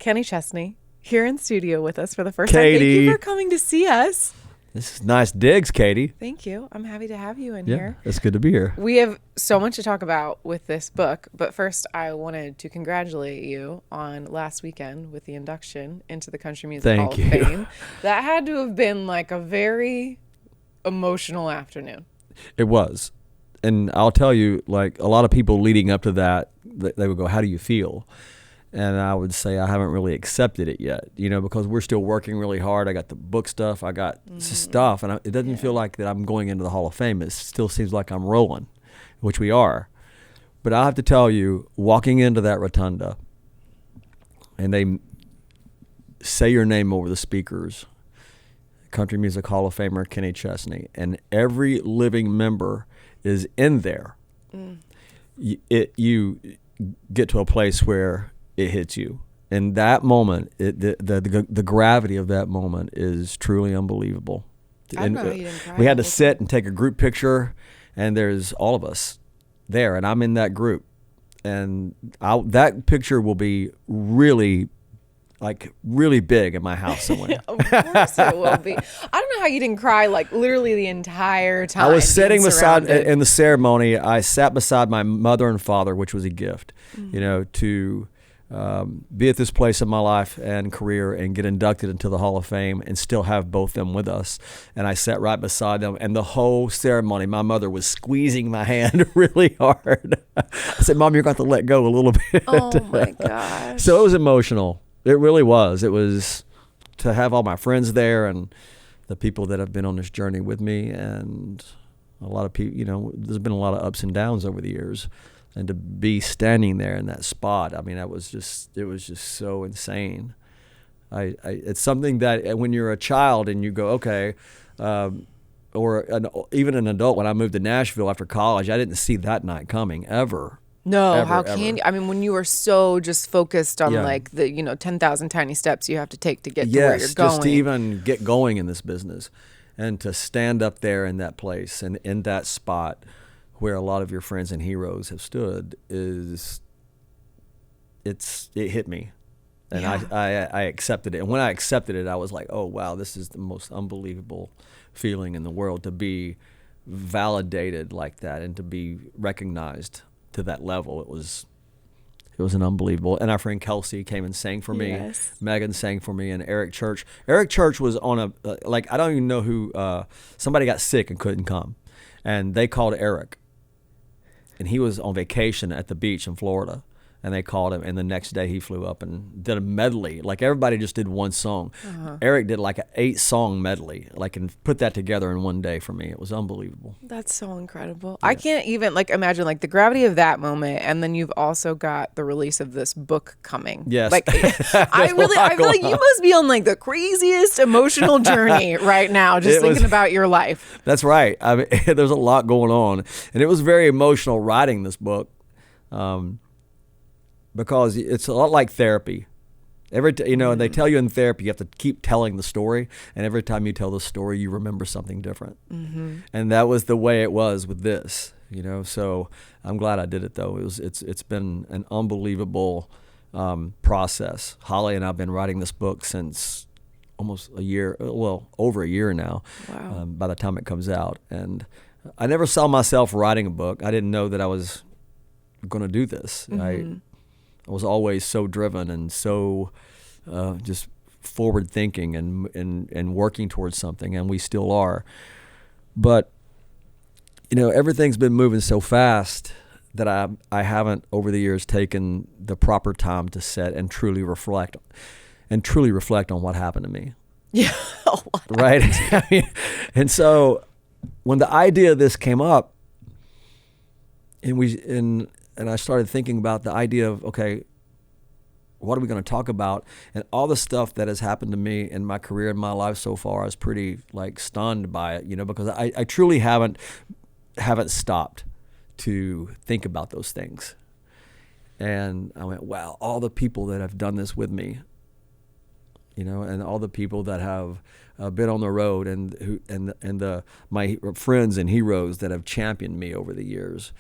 Kenny Chesney here in studio with us for the first Katie. time. Thank you for coming to see us. This is nice digs, Katie. Thank you. I'm happy to have you in Yeah, here. it's good to be here. We have so much to talk about with this book, but first I wanted to congratulate you on last weekend with the induction into the Country Music Hall of Fame. That had to have been like a very emotional afternoon. It was. And I'll tell you, like, a lot of people leading up to that, they would go, how do you feel? And I would say I haven't really accepted it yet, because we're still working really hard. I got the book stuff. I got stuff. And it doesn't feel like that I'm going into the Hall of Fame. It still seems like I'm rolling, which we are. But I have to tell you, walking into that rotunda, and they say your name over the speakers, Country Music Hall of Famer Kenny Chesney, and every living member is in there. You get to a place where it hits you, and that moment, the gravity of that moment is truly unbelievable. And we had to sit and take a group picture, and there's all of us there, and I'm in that group, and that picture will be really big in my house somewhere. Of course it will be. I don't know how you didn't cry like literally the entire time. I was sitting beside, in the ceremony, I sat beside my mother and father, which was a gift, to be at this place in my life and career and get inducted into the Hall of Fame and still have both them with us. And I sat right beside them, and the whole ceremony, my mother was squeezing my hand really hard. I said, Mom, you're going to have to let go a little bit. Oh my gosh. So it was emotional. It really was. It was to have all my friends there and the people that have been on this journey with me, and a lot of people, there's been a lot of ups and downs over the years, and to be standing there in that spot, I mean, it was just so insane. It's something that when you're a child and you go, okay, even an adult, when I moved to Nashville after college, I didn't see that night coming ever. No, how can you? I mean, when you are so just focused on like the 10,000 tiny steps you have to take to get to where you're going. Just to even get going in this business, and to stand up there in that place and in that spot where a lot of your friends and heroes have stood it hit me, and I accepted it. And when I accepted it, I was like, oh wow, this is the most unbelievable feeling in the world, to be validated like that and to be recognized to that level. It was an unbelievable. And our friend Kelsey came and sang for me. Yes. Megan sang for me, and Eric Church was on I don't even know who, somebody got sick and couldn't come, and they called Eric, and he was on vacation at the beach in Florida, and they called him, and the next day he flew up and did a medley. Like, everybody just did one song. Eric did like an 8-song medley, and put that together in one day for me. It was unbelievable. That's so incredible. Yeah. I can't even imagine the gravity of that moment, and then you've also got the release of this book coming. Yes. I feel like you must be on the craziest emotional journey right now, just thinking about your life. That's right. I mean, there's a lot going on, and it was very emotional writing this book. Because it's a lot like therapy. And they tell you in therapy you have to keep telling the story, and every time you tell the story, you remember something different. And that was the way it was with this. So I'm glad I did it, though. It's been an unbelievable process. Holly and I've been writing this book since almost a year, over a year now. Wow. By the time it comes out, and I never saw myself writing a book. I didn't know that I was going to do this. I was always so driven and so just forward thinking and working towards something, and we still are. But everything's been moving so fast that I haven't over the years taken the proper time to sit and truly reflect on what happened to me. Yeah, right. And so when the idea of this came up, and I started thinking about the idea of, okay, what are we going to talk about? And all the stuff that has happened to me in my career and my life so far, I was pretty stunned by it, because I truly haven't stopped to think about those things. And I went, wow, all the people that have done this with me, and all the people that have been on the road, and my friends and heroes that have championed me over the years.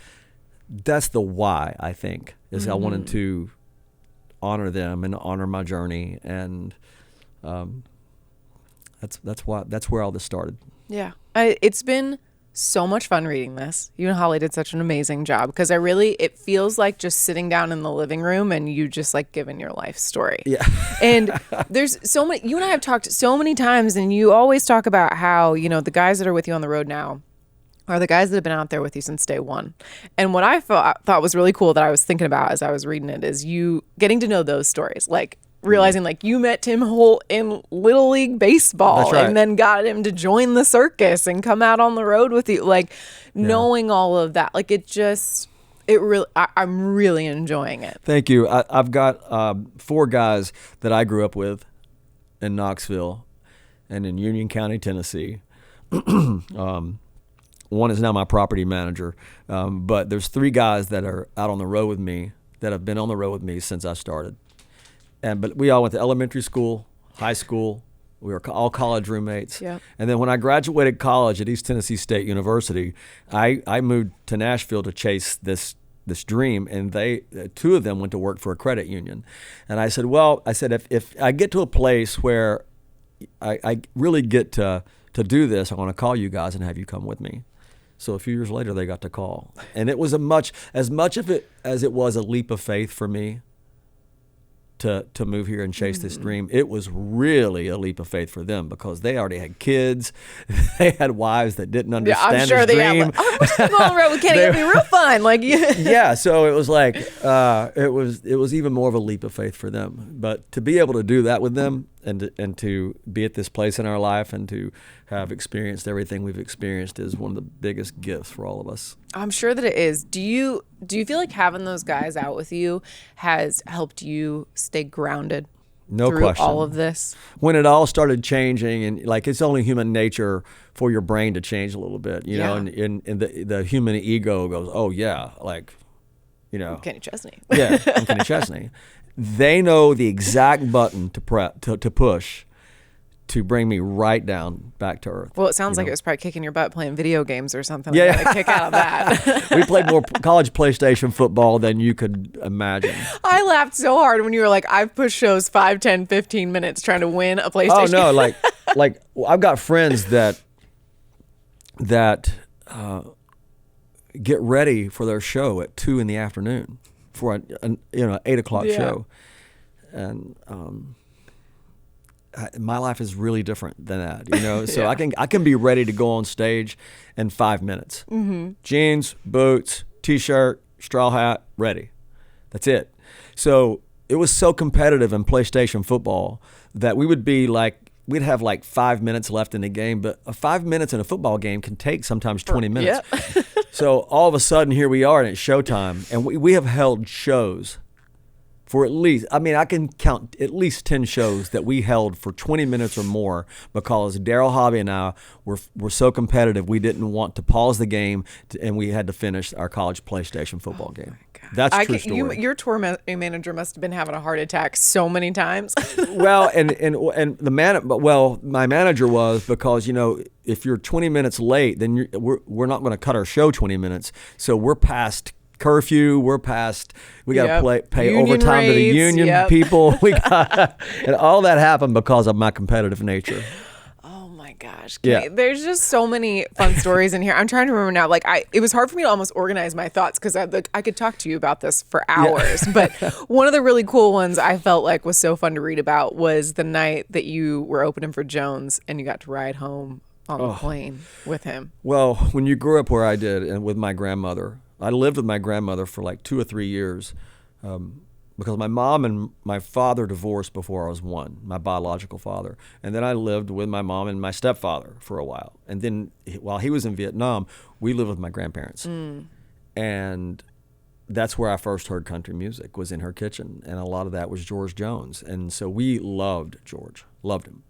That's the why, I think, is I wanted to honor them and honor my journey, and that's where all this started. Yeah, it's been so much fun reading this. You and Holly did such an amazing job, because it feels like just sitting down in the living room and you just like giving your life story. Yeah. And there's so many, you and I have talked so many times, and you always talk about how, the guys that are with you on the road now are the guys that have been out there with you since day one. And what I thought was really cool that I was thinking about as I was reading it is you getting to know those stories, like realizing like you met Tim Holt in Little League baseball. That's right. And then got him to join the circus and come out on the road with you. Like knowing all of that, like I'm really enjoying it. Thank you. I've got 4 guys that I grew up with in Knoxville and in Union County, Tennessee. One is now my property manager, but there's 3 guys that are out on the road with me, that have been on the road with me since I started. But we all went to elementary school, high school. We were all college roommates. Yeah. And then when I graduated college at East Tennessee State University, I moved to Nashville to chase this dream, and 2 of them went to work for a credit union. And I said, if I get to a place where I really get to do this, I want to call you guys and have you come with me. So a few years later, they got the call. And it was as much of it as it was a leap of faith for me to move here and chase this dream. It was really a leap of faith for them, because they already had kids. They had wives that didn't understand I'm sure this they dream. had like, we're going on the road with Kenny. It'll be real fun. Like, yeah. So it was like, it was even more of a leap of faith for them. But to be able to do that with them, and to be at this place in our life, and to have experienced everything we've experienced, is one of the biggest gifts for all of us. I'm sure that it is. Do you feel like having those guys out with you has helped you stay grounded? No through question. all of this? When it all started changing, and like it's only human nature for your brain to change a little bit, and the human ego goes, oh yeah, like, Kenny Chesney. Yeah, I'm Kenny Chesney. They know the exact button to push to bring me right down back to earth. Well, it sounds like it was probably kicking your butt playing video games or something. Yeah. Like a kick out of that. We played more college PlayStation football than you could imagine. I laughed so hard when you were like, I've pushed shows 5, 10, 15 minutes trying to win a PlayStation. Oh, no, like I've got friends that get ready for their show at 2 p.m. for an 8 o'clock show. And my life is really different than that, So I can be ready to go on stage in 5 minutes. Mm-hmm. Jeans, boots, t-shirt, straw hat, ready. That's it. So it was so competitive in PlayStation football that we'd have like 5 minutes left in the game, but 5 minutes in a football game can take sometimes 20 minutes. Yeah. So all of a sudden here we are and it's showtime, and we have held shows for I can count at least 10 shows that we held for 20 minutes or more, because Daryl Hobby and I were so competitive we didn't want to pause the game, and we had to finish our college PlayStation football game. That's a true story. Your tour manager must have been having a heart attack so many times. Well, my manager was, because if you're 20 minutes late, then we're not going to cut our show 20 minutes, so we're past curfew, we got to pay union overtime rates, to the union people. And all that happened because of my competitive nature. Oh my gosh. Yeah. There's just so many fun stories in here. I'm trying to remember now, it was hard for me to almost organize my thoughts, because I could talk to you about this for hours. Yeah. But one of the really cool ones I felt like was so fun to read about was the night that you were opening for Jones and you got to ride home on the plane with him. Well, when you grew up where I did, and with my grandmother, I lived with my grandmother for like 2 or 3 years, because my mom and my father divorced before I was 1, my biological father. And then I lived with my mom and my stepfather for a while. And then while he was in Vietnam, we lived with my grandparents. And that's where I first heard country music, was in her kitchen. And a lot of that was George Jones. And so we loved George, loved him.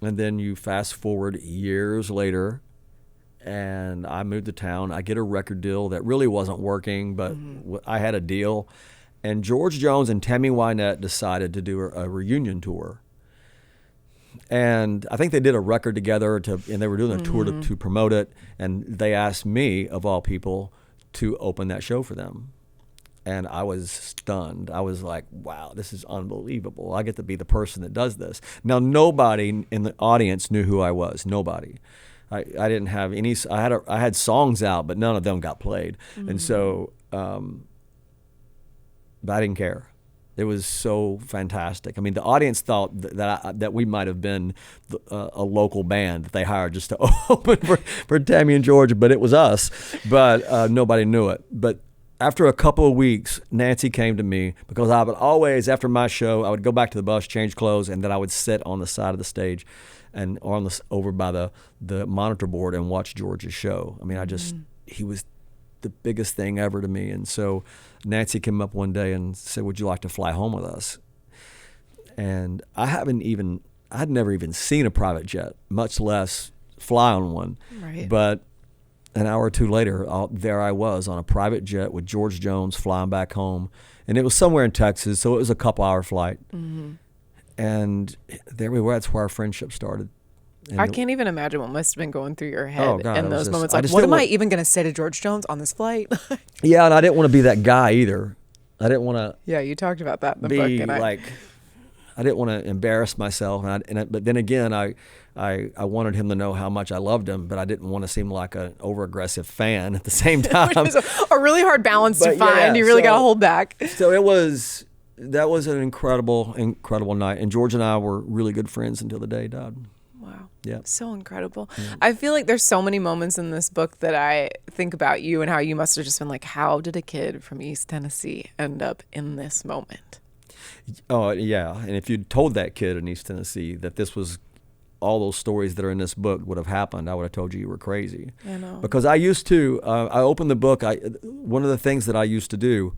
And then you fast forward years later, and I moved to town. I get a record deal that really wasn't working, but I had a deal. And George Jones and Tammy Wynette decided to do a reunion tour. And I think they did a record together, and they were doing a tour to promote it. And they asked me, of all people, to open that show for them. And I was stunned. I was like, wow, this is unbelievable. I get to be the person that does this. Now, nobody in the audience knew who I was. Nobody. I didn't have any. I had songs out, but none of them got played. And so, but I didn't care. It was so fantastic. I mean, the audience thought that we might have been a local band that they hired just to open for Tammy and George, but it was us. But nobody knew it. But after a couple of weeks, Nancy came to me because I would always, after my show, I would go back to the bus, change clothes, and then I would sit on the side of the stage or over by the monitor board and watch George's show. I mean, he was the biggest thing ever to me. And so Nancy came up one day and said, would you like to fly home with us? And I had never even seen a private jet, much less fly on one. Right. But an hour or two later, there I was on a private jet with George Jones flying back home. And it was somewhere in Texas, so it was a couple-hour flight. And there we were. That's where our friendship started. And I can't even imagine what must have been going through your head in those moments. Like, what am I even going to say to George Jones on this flight? Yeah, and I didn't want to be that guy either. I didn't want to. Yeah, you talked about that in the book. And I didn't want to embarrass myself. But then again, I wanted him to know how much I loved him, but I didn't want to seem like an over-aggressive fan at the same time. Which is a really hard balance to find. Yeah, you really got to hold back. So that was an incredible, incredible night. And George and I were really good friends until the day he died. Wow. Yeah. So incredible. Yeah. I feel like there's so many moments in this book that I think about you and how you must have just been like, how did a kid from East Tennessee end up in this moment? Oh, yeah. And if you'd told that kid in East Tennessee that this was all those stories that are in this book would have happened, I would have told you were crazy. I know. Because I used to, I opened the book, one of the things that I used to do,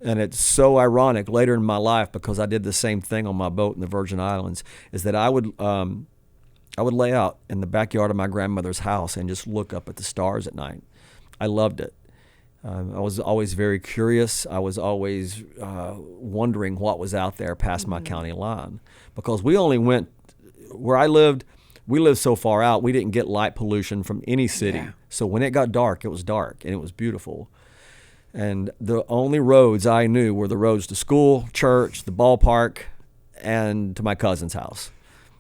and it's so ironic later in my life because I did the same thing on my boat in the Virgin Islands, is that I would lay out in the backyard of my grandmother's house and just look up at the stars at night. I loved it. I was always very curious. I was always wondering what was out there past my county line, because we only went where I lived. We lived so far out, we didn't get light pollution from any city. Yeah. So when it got dark, it was dark and it was beautiful. And the only roads I knew were the roads to school, church, the ballpark, and to my cousin's house.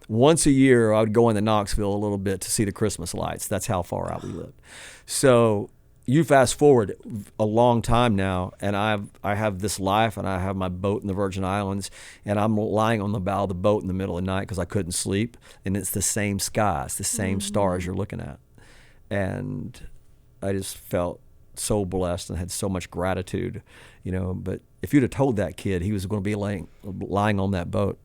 Once a year, I would go into Knoxville a little bit to see the Christmas lights. That's how far out we lived. So you fast forward a long time now, and I have this life, and I have my boat in the Virgin Islands, and I'm lying on the bow of the boat in the middle of the night because I couldn't sleep, and it's the same sky, it's the same stars you're looking at. And I just felt so blessed and had so much gratitude, but if you'd have told that kid he was going to be lying on that boat,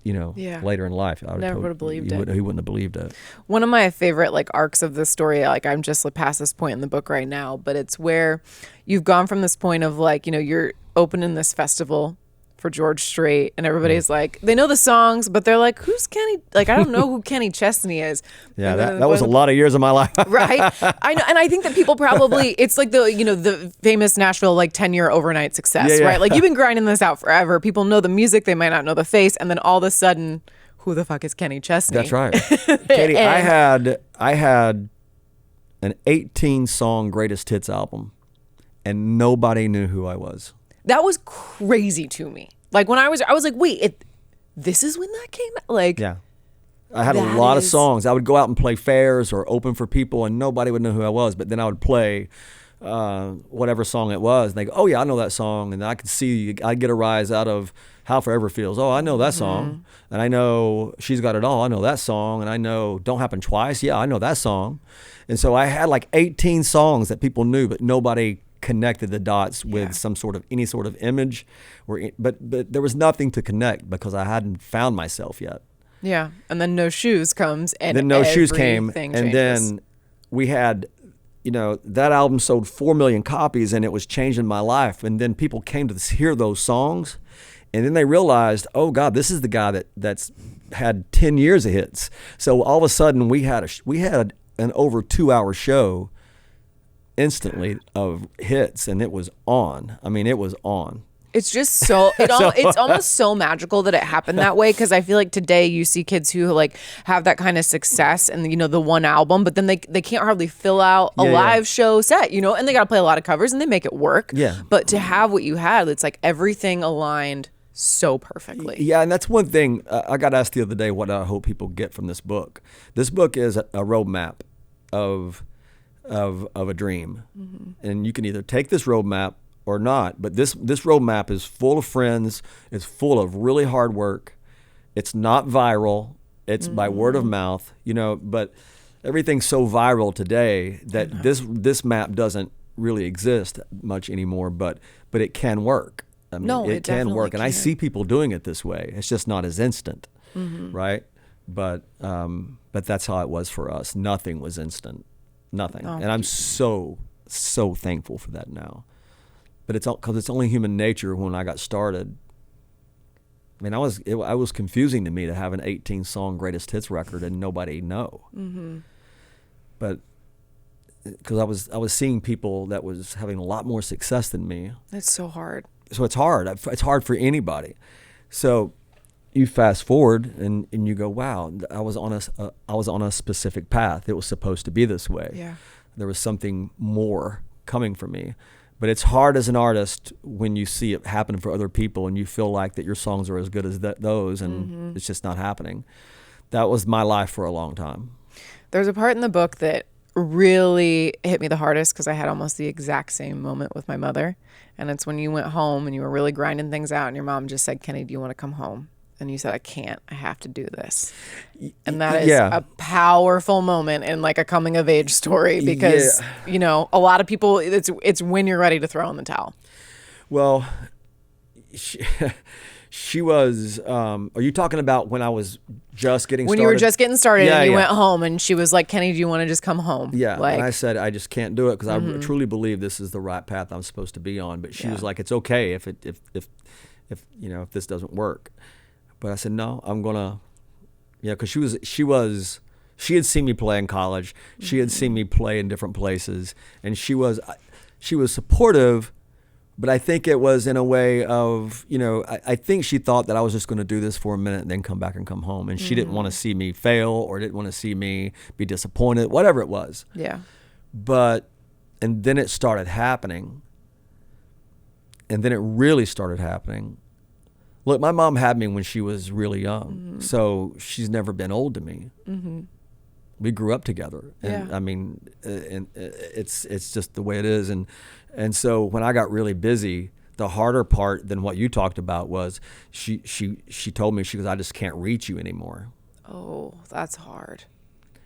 later in life, I never would have believed it. He wouldn't have believed it. One of my favorite arcs of this story, I'm just past this point in the book right now, but it's where you've gone from this point of you're opening this festival for George Strait, and everybody's they know the songs, but they're like, who's Kenny? I don't know who Kenny Chesney is. Yeah, that was a lot of years of my life. Right. I know, and I think that people probably, it's the famous Nashville 10-year overnight success, right? You've been grinding this out forever. People know the music, they might not know the face, and then all of a sudden, who the fuck is Kenny Chesney? That's right. Katie, I had an 18-song greatest hits album, and nobody knew who I was. That was crazy to me. When I was like, wait, this is when that came out? Yeah. I had a lot of songs. I would go out and play fairs or open for people, and nobody would know who I was. But then I would play whatever song it was. And they go, oh, yeah, I know that song. And I could see, I'd get a rise out of How Forever Feels. Oh, I know that song. And I know She's Got It All. I know that song. And I know Don't Happen Twice. Yeah, I know that song. And so I had 18 songs that people knew, but nobody connected the dots with any sort of image, but there was nothing to connect because I hadn't found myself yet. Yeah, and then No Shoes comes, and then No Shoes came, changes. And then we had, that album sold 4 million copies, and it was changing my life. And then people came to hear those songs, and then they realized, oh God, this is the guy that's had 10 years of hits. So all of a sudden we had an over 2-hour show instantly of hits, and it was on. I mean, it was on. It's just so it's almost so magical that it happened that way, because I feel like today you see kids who like have that kind of success and the one album, but then they can't hardly fill out a live show set, and they got to play a lot of covers and they make it work. Yeah. But to have what you had, it's like everything aligned so perfectly. Yeah, and that's one thing I got asked the other day what I hope people get from this book. This book is a roadmap of a dream. And you can either take this roadmap or not, but this roadmap is full of friends, it's full of really hard work. It's not viral, it's by word of mouth, but everything's so viral today that this map doesn't really exist much anymore, but it can work. I mean, it can work, and I see people doing it this way. It's just not as instant, right? But that's how it was for us. Nothing was instant, nothing. And I'm so thankful for that now. But it's because it's only human nature. When I got started, I mean, it was confusing to me to have an 18-song greatest hits record and nobody know. But because I was seeing people that was having a lot more success than me. It's so hard. So it's hard. It's hard for anybody. So you fast forward and you go, wow, I was on a specific path. It was supposed to be this way. Yeah. There was something more coming for me. But it's hard as an artist when you see it happen for other people and you feel like that your songs are as good as those, and it's just not happening. That was my life for a long time. There's a part in the book that really hit me the hardest, because I had almost the exact same moment with my mother. And it's when you went home and you were really grinding things out and your mom just said, Kenny, do you want to come home? And you said, I can't, I have to do this. And that is a powerful moment in like a coming of age story, because, a lot of people, it's when you're ready to throw in the towel. Well, she was, are you talking about when I was just getting started? When you were just getting started and you went home and she was like, Kenny, do you want to just come home? Yeah. And I said, I just can't do it, because I truly believe this is the right path I'm supposed to be on. But she was like, it's okay if this doesn't work. But I said, no, I'm gonna, because she had seen me play in college. She had seen me play in different places, and she was supportive. But I think it was in a way of, I think she thought that I was just going to do this for a minute and then come back and come home. And she didn't want to see me fail, or didn't want to see me be disappointed, whatever it was. Yeah. And then it started happening. And then it really started happening. Look, my mom had me when she was really young, so she's never been old to me. We grew up together, and I mean, and it's just the way it is. And so when I got really busy, the harder part than what you talked about was she told me, she goes, I just can't reach you anymore. Oh, that's hard.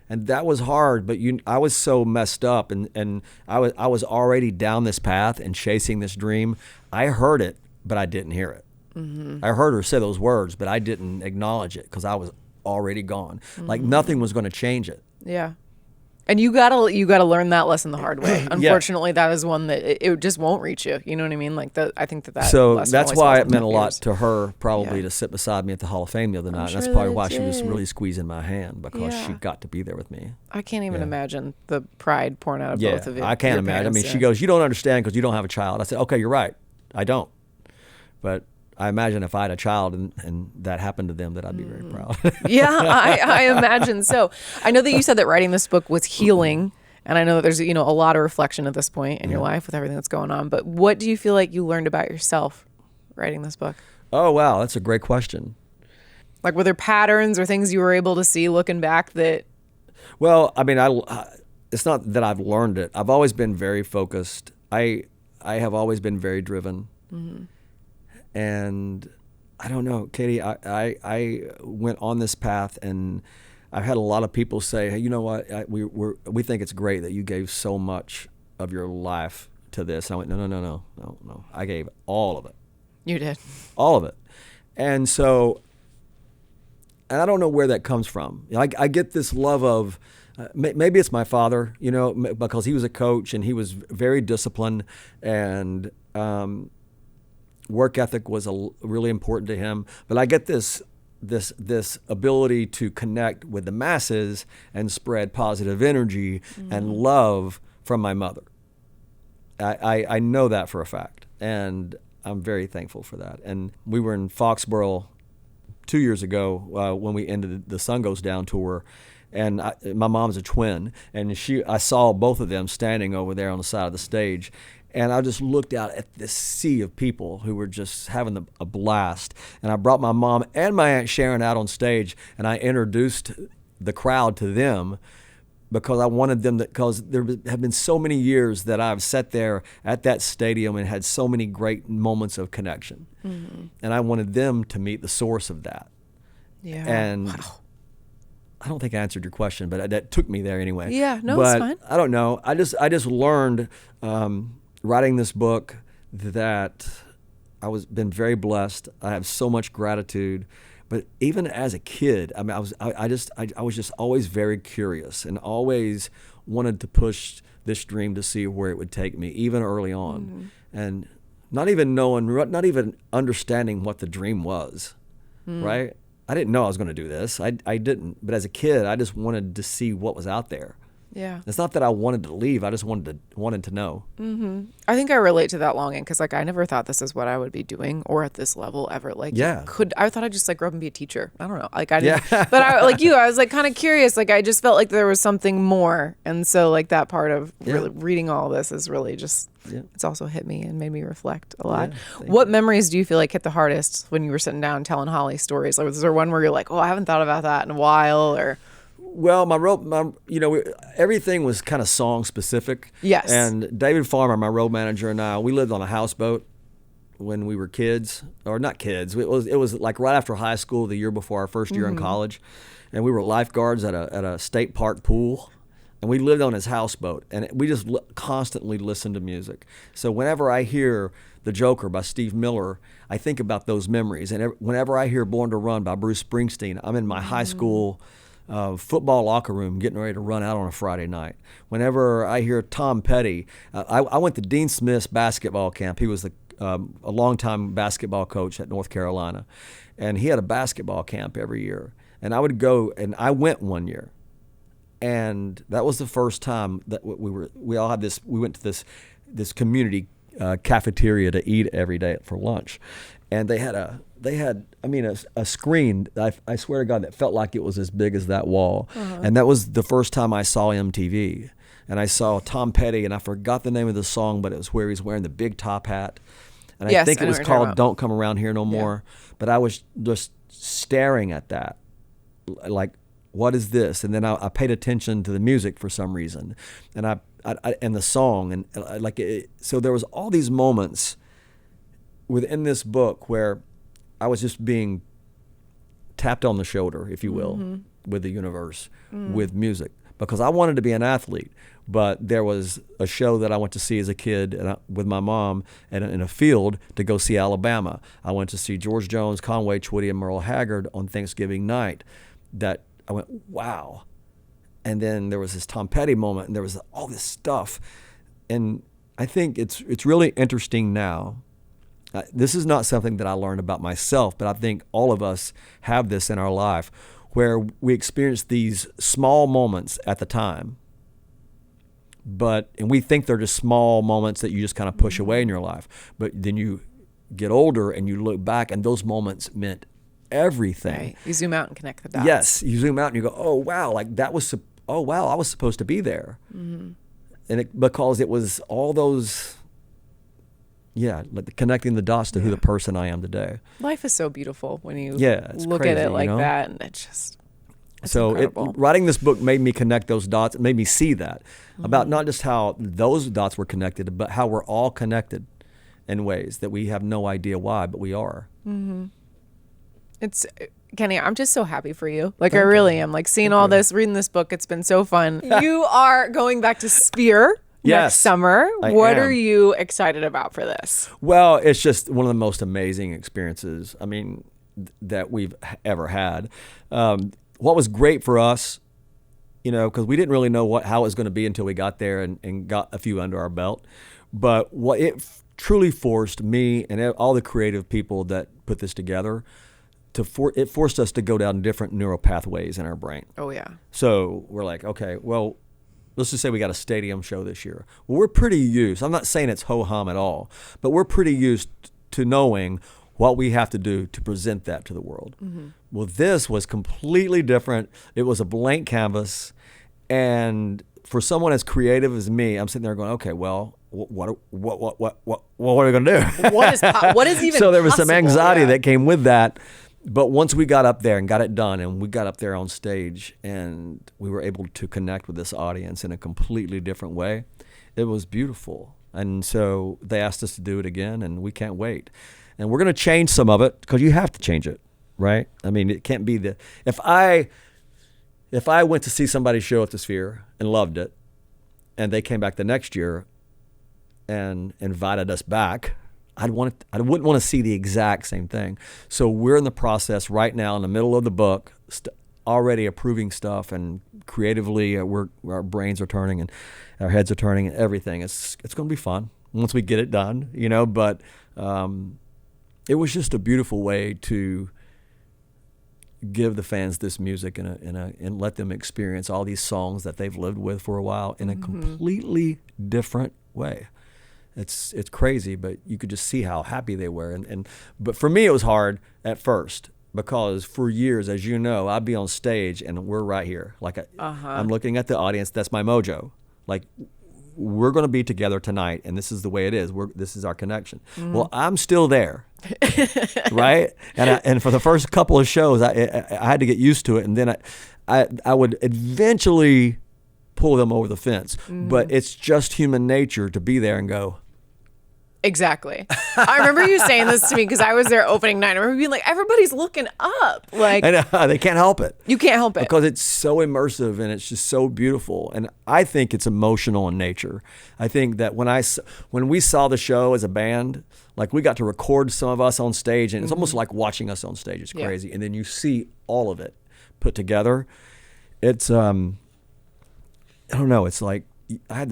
And that was hard, but I was so messed up, and I was already down this path and chasing this dream. I heard it, but I didn't hear it. I heard her say those words, but I didn't acknowledge it because I was already gone. Like nothing was going to change it. Yeah. And you gotta learn that lesson the hard way. Unfortunately, that is one that it just won't reach you. You know what I mean? Like I think that. So that's why it meant a lot to her, probably, to sit beside me at the Hall of Fame the other night. Sure, that's probably why she was really squeezing my hand, because she got to be there with me. I can't even imagine the pride pouring out of both of you. I can't imagine. Parents, I mean, she goes, "You don't understand because you don't have a child." I said, "Okay, you're right. I don't." But I imagine if I had a child and that happened to them, that I'd be very proud. Yeah, I imagine so. I know that you said that writing this book was healing, and I know that there's a lot of reflection at this point in your life with everything that's going on. But what do you feel like you learned about yourself writing this book? Oh, wow, that's a great question. Like, were there patterns or things you were able to see looking back that? Well, I mean, it's not that I've learned it. I've always been very focused. I have always been very driven. And I don't know, Katie, I went on this path, and I've had a lot of people say, hey, you know what, we think it's great that you gave so much of your life to this. And I went, no. I gave all of it. You did. All of it. And so, and I don't know where that comes from. I get this love of, maybe it's my father, because he was a coach and he was very disciplined, and work ethic was really important to him. But I get this ability to connect with the masses and spread positive energy and love from my mother. I know that for a fact. And I'm very thankful for that. And we were in Foxborough 2 years ago when we ended the Sun Goes Down tour. And my mom's a twin, and I saw both of them standing over there on the side of the stage. And I just looked out at this sea of people who were just having a blast. And I brought my mom and my Aunt Sharon out on stage, and I introduced the crowd to them because I wanted them to, because there have been so many years that I've sat there at that stadium and had so many great moments of connection. Mm-hmm. And I wanted them to meet the source of that. Yeah. And wow. I don't think I answered your question, but that took me there anyway. Yeah, no, but it's fine. I don't know. I just learned writing this book that been very blessed. I have so much gratitude. But even as a kid, I mean, I was just always very curious and always wanted to push this dream to see where it would take me, even early on, mm-hmm. and not even understanding what the dream was, right? I didn't know I was going to do this. I didn't. But as a kid, I just wanted to see what was out there. Yeah. It's not that I wanted to leave. I just wanted to know. Mm-hmm. I think I relate to that longing because, like, I never thought this is what I would be doing or at this level ever. Like, yeah. I thought I'd just like grow up and be a teacher. I don't know. Like, I didn't. Yeah. But I was like kind of curious. Like, I just felt like there was something more, and so like that part of really reading all this is really just. Yeah. It's also hit me and made me reflect a lot. Yeah, what memories do you feel like hit the hardest when you were sitting down telling Holly stories? Like, was there one where you're like, oh, I haven't thought about that in a while, or? Well, everything was kind of song specific. Yes. And David Farmer, my road manager, and I, we lived on a houseboat when we were kids, or not kids. It was like right after high school, the year before our first year in college, and we were lifeguards at a state park pool. And we lived on his houseboat, and we just constantly listened to music. So whenever I hear The Joker by Steve Miller, I think about those memories. And whenever I hear Born to Run by Bruce Springsteen, I'm in my high school football locker room getting ready to run out on a Friday night. Whenever I hear Tom Petty, I went to Dean Smith's basketball camp. He was a longtime basketball coach at North Carolina, and he had a basketball camp every year. And I would go, and I went one year. And that was the first time that we went to this community cafeteria to eat every day for lunch, and they had a screen. I swear to God, that felt like it was as big as that wall. Uh-huh. And that was the first time I saw MTV, and I saw Tom Petty, and I forgot the name of the song, but it was where he's wearing the big top hat, and I think it was called "Don't Come Around Here No More." But I was just staring at that, like, what is this? And then I paid attention to the music for some reason, and I and the song, and so there was all these moments within this book where I was just being tapped on the shoulder, if you will, with the universe, with music, because I wanted to be an athlete, but there was a show that I went to see as a kid with my mom in a field to go see Alabama. I went to see George Jones, Conway Twitty, and Merle Haggard on Thanksgiving night. That I went, wow. And then there was this Tom Petty moment, and there was all this stuff. And I think it's really interesting now. This is not something that I learned about myself, but I think all of us have this in our life, where we experience these small moments at the time, and we think they're just small moments that you just kind of push away in your life. But then you get older and you look back, and those moments meant everything. Right. You zoom out and connect the dots. Yes, you zoom out and you go, oh wow, like that was, oh wow, I was supposed to be there, and because it was all those, like connecting the dots to who the person I am today. Life is so beautiful when you look crazy, at it like that, and it's incredible. Writing this book made me connect those dots. It made me see that about not just how those dots were connected, but how we're all connected in ways that we have no idea why, but we are. Mm-hmm. It's Kenny, I'm just so happy for you. Like, I really am. Like, seeing all this, reading this book, it's been so fun. You are going back to Spear next summer. What are you excited about for this? Well, it's just one of the most amazing experiences, I mean, that we've ever had. What was great for us, because we didn't really know how it was going to be until we got there and got a few under our belt. But what it truly forced me and all the creative people that put this together, it forced us to go down different neural pathways in our brain. Oh, yeah. So we're like, okay, well, let's just say we got a stadium show this year. Well, we're pretty used. I'm not saying it's ho-hum at all, but we're pretty used to knowing what we have to do to present that to the world. Well, this was completely different. It was a blank canvas. And for someone as creative as me, I'm sitting there going, okay, well, what are we going to do? What is even So there was possible? some anxiety that came with that. But once we got up there and got it done, and we got up there on stage and we were able to connect with this audience in a completely different way, it was beautiful. And so they asked us to do it again, and we can't wait. And we're going to change some of it because you have to change it, right? I mean, it can't be if I went to see somebody's show at the Sphere and loved it, and they came back the next year and invited us back, I wouldn't want to see the exact same thing. So we're in the process right now, in the middle of the book, already approving stuff, and creatively, our brains are turning and our heads are turning and everything. It's going to be fun once we get it done, But it was just a beautiful way to give the fans this music and let them experience all these songs that they've lived with for a while in a completely different way. It's crazy, but you could just see how happy they were. But for me, it was hard at first because for years, as you know, I'd be on stage and we're right here. Like I'm looking at the audience. That's my mojo. Like, we're going to be together tonight, and this is the way it is. This is our connection. Well, I'm still there, right? And for the first couple of shows, I had to get used to it, and then I would eventually pull them over the fence. But it's just human nature to be there and go. Exactly. I remember you saying this to me because I was there opening night. I remember being like, everybody's looking up. Like, I know, they can't help it. You can't help it. Because it's so immersive and it's just so beautiful. And I think it's emotional in nature. I think that when we saw the show as a band, like we got to record some of us on stage, and it's almost like watching us on stage. It's crazy. And then you see all of it put together. It's, I don't know. It's like, I had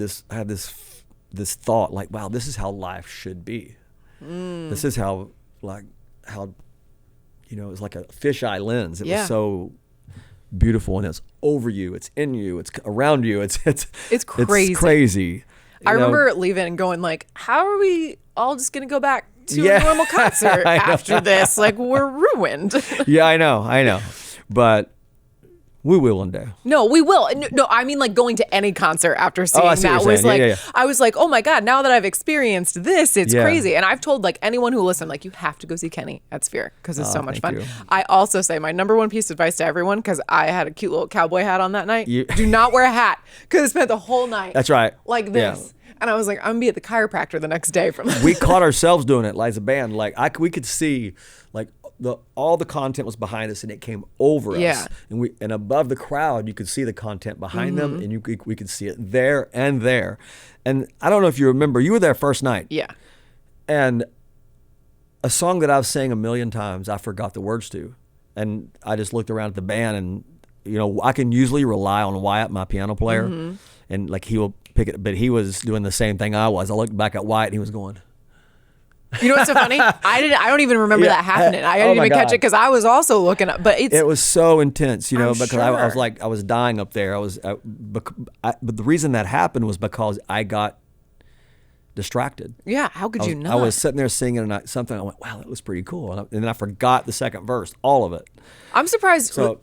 this thought, like, wow, this is how life should be. This is how it's like a fisheye lens. It was so beautiful, and it's over you, it's in you, it's around you. It's crazy. It's crazy. I remember leaving and going like, how are we all just going to go back to a normal concert after this? Like, we're ruined. Yeah, I know. But we will one day. No, we will. No, I mean like going to any concert after seeing that was like, I was like, oh my God, now that I've experienced this, it's crazy. And I've told like anyone who listened, like, you have to go see Kenny at Sphere because it's so much fun. You. I also say my number one piece of advice to everyone, because I had a cute little cowboy hat on that night. Do not wear a hat, because I spent the whole night. That's right. Like this. Yeah. And I was like, I'm going to be at the chiropractor the next day. We caught ourselves doing it like as a band. Like we could see like all the content was behind us, and it came over us. And above the crowd, you could see the content behind them, and we could see it there and there. And I don't know if you remember, you were there first night. Yeah. And a song that I've sang a million times, I forgot the words to. And I just looked around at the band, and I can usually rely on Wyatt, my piano player, and like he will pick it, but he was doing the same thing I was. I looked back at Wyatt, and he was going. You know what's so funny? I don't even remember that happening. I didn't even catch it because I was also looking up. But it was so intense, because sure. I was dying up there. But the reason that happened was because I got distracted. Yeah, how could you not? I was sitting there singing something. I went, wow, that was pretty cool. And then I forgot the second verse, all of it. I'm surprised. So,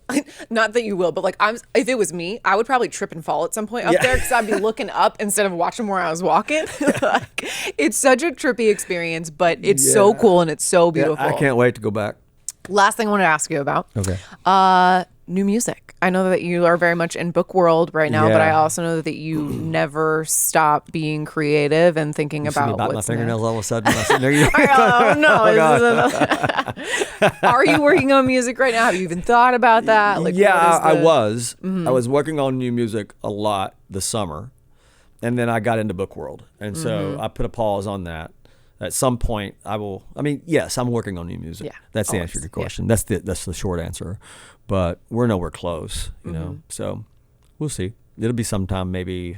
not that you will, but like if it was me, I would probably trip and fall at some point up there, because I'd be looking up instead of watching where I was walking. Like, it's such a trippy experience, but it's so cool and it's so beautiful. I can't wait to go back. Last thing I want to ask you about. Okay. New music. I know that you are very much in book world right now, but I also know that you never stop being creative and thinking about what's my fingernails all of a sudden. There you go. Oh no! Are you working on music right now? Have you even thought about that? Like, I was. I was working on new music a lot this summer, and then I got into book world, and so I put a pause on that. At some point, I will. I mean, yes, I'm working on new music. Yeah, that's the answer to your question. Yeah. That's the short answer, but we're nowhere close. You know, so we'll see. It'll be sometime maybe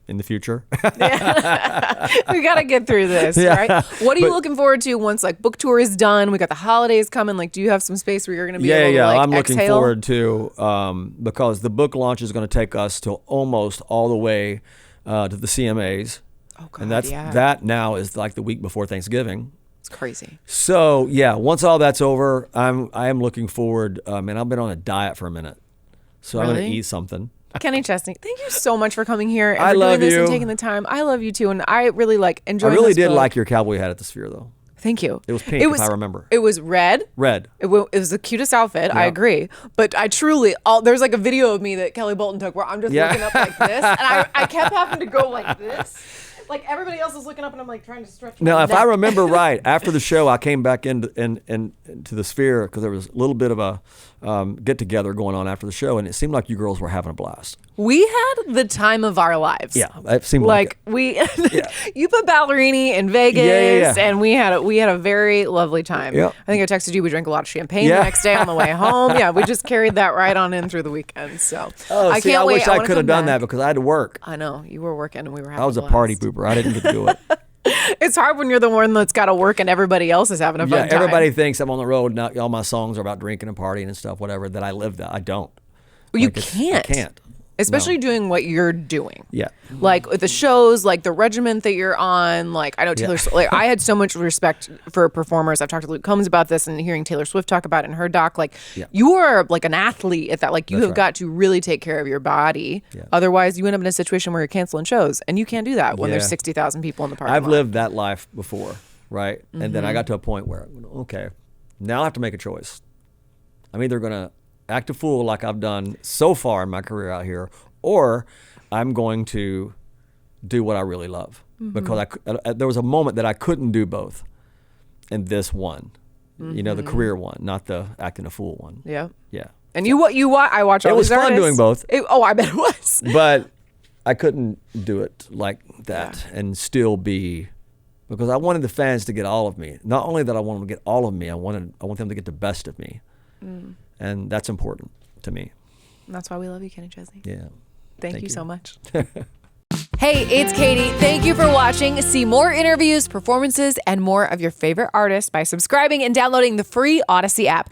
in the future. We got to get through this, right? What are you looking forward to once like book tour is done? We got the holidays coming. Like, do you have some space where you're going to be able to like I'm looking exhale? forward to because the book launch is going to take us to almost all the way to the CMAs. Oh God, and that now is like the week before Thanksgiving. It's crazy. So yeah, once all that's over, I am looking forward. And I've been on a diet for a minute, so I'm going Really? to eat something. Kenny Chesney, thank you so much for coming here and I for love doing this you. and taking the time. I love you too, and I really enjoying I really this did book. like your cowboy hat at the Sphere, though. Thank you. It was pink, if I remember. It was red. Red. It was the cutest outfit. I agree. But I truly, there's like a video of me that Kelly Bolton took where I'm just looking up like this. And I kept having to go like this. Like everybody else is looking up and I'm like trying to stretch my Now, if neck. I remember right, after the show, I came back into the Sphere because there was a little bit of a get-together going on after the show, and it seemed like you girls were having a blast. We had the time of our lives. Yeah, it seemed like it. we, you put Ballerini in Vegas, and we had a very lovely time. Yep. I think I texted you. We drank a lot of champagne the next day on the way home. Yeah, we just carried that right on in through the weekend. So I can't wait. wish I wanna could have come done back. that because I had to work. I know you were working and we were having. I was a blast. party pooper. I didn't get to do it. It's hard when you're the one that's got to work and everybody else is having a fun time. Everybody thinks I'm on the road. Now all my songs are about drinking and partying and stuff, whatever. That I live that. I don't. You Like, can't. I can't. Especially doing what you're doing. Yeah. Like with the shows, like the regiment that you're on. Like I know Taylor Swift, like I had so much respect for performers. I've talked to Luke Combs about this and hearing Taylor Swift talk about it in her doc. Like you are like an athlete at that. Like you have got to really take care of your body. Yeah. Otherwise you end up in a situation where you're canceling shows and you can't do that when there's 60,000 people in the parking lot. I've lived that life before, right? And then I got to a point where, okay, now I have to make a choice. I'm either going to act a fool like I've done so far in my career out here, or I'm going to do what I really love. Because there was a moment that I couldn't do both, and this one, the career one, not the acting a fool one. Yeah. Yeah. And I watch all It was these fun artists. doing both. I bet it was. But I couldn't do it like that and still be, because I wanted the fans to get all of me. Not only that I wanted them to get all of me, I want them to get the best of me. And that's important to me. And that's why we love you, Kenny Chesney. Yeah. Thank you so much. Hey, it's Katie. Thank you for watching. See more interviews, performances, and more of your favorite artists by subscribing and downloading the free Audacy app.